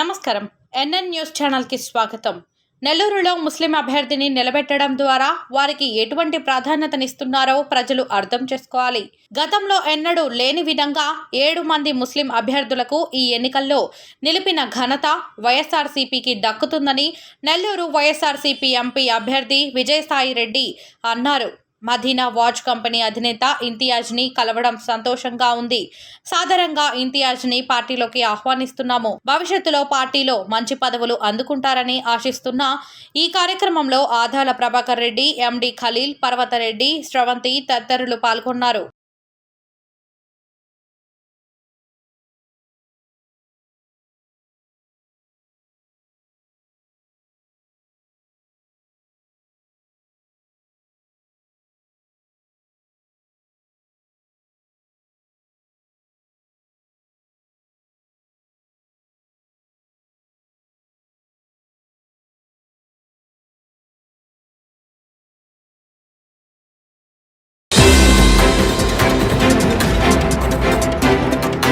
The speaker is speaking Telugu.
నమస్కారం. ఎన్ఎన్ న్యూస్ ఛానల్కి స్వాగతం. నెల్లూరులో ముస్లిం అభ్యర్థిని నిలబెట్టడం ద్వారా వారికి ఎటువంటి ప్రాధాన్యతనిస్తున్నారో ప్రజలు అర్థం చేసుకోవాలి. గతంలో ఎన్నడూ లేని విధంగా 7 మంది ముస్లిం అభ్యర్థులకు ఈ ఎన్నికల్లో నిలిపిన ఘనత వైఎస్ఆర్సీపీకి దక్కుతుందని నెల్లూరు వైఎస్ఆర్సీపీ ఎంపీ అభ్యర్థి విజయసాయి రెడ్డి అన్నారు. మదీనా వాచ్ కంపెనీ అధినేత ఇంతియాజ్ని కలవడం సంతోషంగా ఉంది. సాధారణంగా ఇంతియాజ్ని పార్టీలోకి ఆహ్వానిస్తున్నాము. భవిష్యత్తులో పార్టీలో మంచి పదవులు అందుకుంటారని ఆశిస్తున్న ఈ కార్యక్రమంలో ఆదాల ప్రభాకర్ రెడ్డి, ఎండి ఖలీల్, పర్వతరెడ్డి, శ్రవంతి తదితరులు పాల్గొన్నారు.